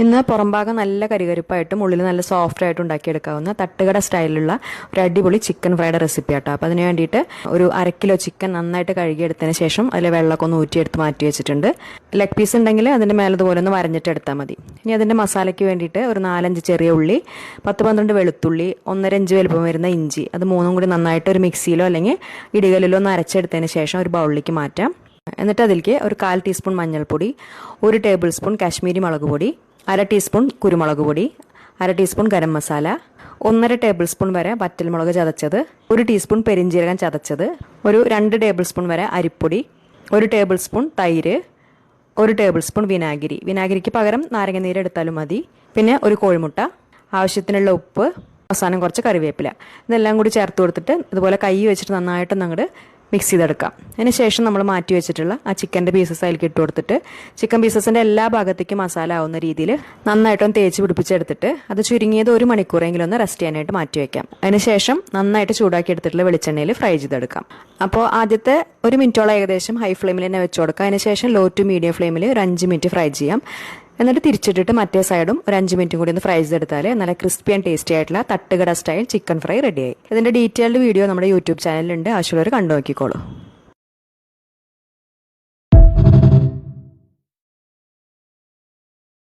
ഇന്ന് പുറംഭാഗം നല്ല കരികരിപ്പായിട്ടും ഉള്ളിൽ നല്ല സോഫ്റ്റ് ആയിട്ട് ഉണ്ടാക്കിയെടുക്കാവുന്ന തട്ടുകട സ്റ്റൈലിലുള്ള ഒരു അടിപൊളി ചിക്കൻ ഫ്രൈഡ് റെസിപ്പി ആട്ടോ. അപ്പോൾ അതിന് വേണ്ടിയിട്ട് ഒരു 1/2 കിലോ ചിക്കൻ നന്നായിട്ട് കഴുകിയെടുത്തതിന് ശേഷം അതിൽ വെള്ളമൊക്കെ ഒന്ന് ഊറ്റിയെടുത്ത് മാറ്റി വെച്ചിട്ടുണ്ട്. ലെഗ് പീസ് ഉണ്ടെങ്കിൽ അതിൻ്റെ മേലതുപോലെ ഒന്ന് വരഞ്ഞിട്ടെടുത്താൽ മതി. ഇനി അതിൻ്റെ മസാലയ്ക്ക് വേണ്ടിയിട്ട് ഒരു 4-5 ചെറിയ ഉള്ളി, 10-12 വെളുത്തുള്ളി, 1.5 ഇഞ്ച് വലുപ്പം വരുന്ന ഇഞ്ചി, അത് മൂന്നും കൂടി നന്നായിട്ട് ഒരു മിക്സിയിലോ അല്ലെങ്കിൽ ഇടികല്ലിലോ ഒന്ന് അരച്ചെടുത്തതിന് ശേഷം ഒരു ബൗളിലേക്ക് മാറ്റാം. എന്നിട്ട് അതിലേക്ക് ഒരു 1/4 ടീസ്പൂൺ മഞ്ഞൾപ്പൊടി, 1 ടേബിൾ സ്പൂൺ കാശ്മീരി മുളക് പൊടി, 1/2 ടീസ്പൂൺ കുരുമുളക് പൊടി, 1/2 teaspoon garam masala, 1.5 table spoon വരെ വറ്റൽമുളക് ചതച്ചത്, 1 ടീസ്പൂൺ പെരിഞ്ജീരകം ചതച്ചത്, ഒരു 2 ടേബിൾ സ്പൂൺ വരെ അരിപ്പൊടി, 1 ടേബിൾ സ്പൂൺ തൈര്, 1 ടേബിൾ സ്പൂൺ വിനാഗിരി, വിനാഗിരിക്ക് പകരം നാരങ്ങ നീര് എടുത്താലും മതി, പിന്നെ ഒരു കോഴിമുട്ട, ആവശ്യത്തിനുള്ള ഉപ്പ്, അവസാനം കുറച്ച് കറിവേപ്പില. ഇതെല്ലാം കൂടി ചേർത്ത് കൊടുത്തിട്ട് ഇതുപോലെ കൈ വെച്ചിട്ട് നന്നായിട്ട് അങ്ങോട്ട് മിക്സ് ചെയ്തെടുക്കാം. അതിനുശേഷം നമ്മൾ മാറ്റി വെച്ചിട്ടുള്ള ആ ചിക്കൻ്റെ പീസസ് അതിലേക്ക് ഇട്ട് കൊടുത്തിട്ട് ചിക്കൻ പീസസിൻ്റെ എല്ലാ ഭാഗത്തേക്കും മസാല ആവുന്ന രീതിയിൽ നന്നായിട്ടൊന്ന് തേച്ച് പിടിപ്പിച്ചെടുത്തിട്ട് അത് ചുരുങ്ങിയത് 1 മണിക്കൂറെങ്കിലും ഒന്ന് റെസ്റ്റ് ചെയ്യാനായിട്ട് മാറ്റി വയ്ക്കാം. അതിനുശേഷം നന്നായിട്ട് ചൂടാക്കി എടുത്തിട്ടുള്ള വെളിച്ചെണ്ണയിൽ ഫ്രൈ ചെയ്തെടുക്കാം. അപ്പോൾ ആദ്യത്തെ 1 മിനിറ്റോളം ഏകദേശം ഹൈ ഫ്ലെയിമിൽ തന്നെ വെച്ച് കൊടുക്കാം. അതിനുശേഷം ലോ ടു മീഡിയം ഫ്ലെയിമിൽ ഒരു 5 മിനിറ്റ് ഫ്രൈ ചെയ്യാം. എന്നിട്ട് തിരിച്ചിട്ടിട്ട് മറ്റേ സൈഡും ഒരു 5 മിനിറ്റും കൂടി ഒന്ന് ഫ്രൈ ചെയ്തെടുത്താൽ നല്ല ക്രിസ്പി ആൻഡ് ടേസ്റ്റി ആയിട്ടുള്ള തട്ടുകട സ്റ്റൈൽ ചിക്കൻ ഫ്രൈ റെഡിയായി. ഇതിൻ്റെ ഡീറ്റെയിൽഡ് വീഡിയോ നമ്മുടെ യൂട്യൂബ് ചാനലിലുണ്ട്, ആവശ്യമുള്ളവർ കണ്ടു നോക്കിക്കോളൂ.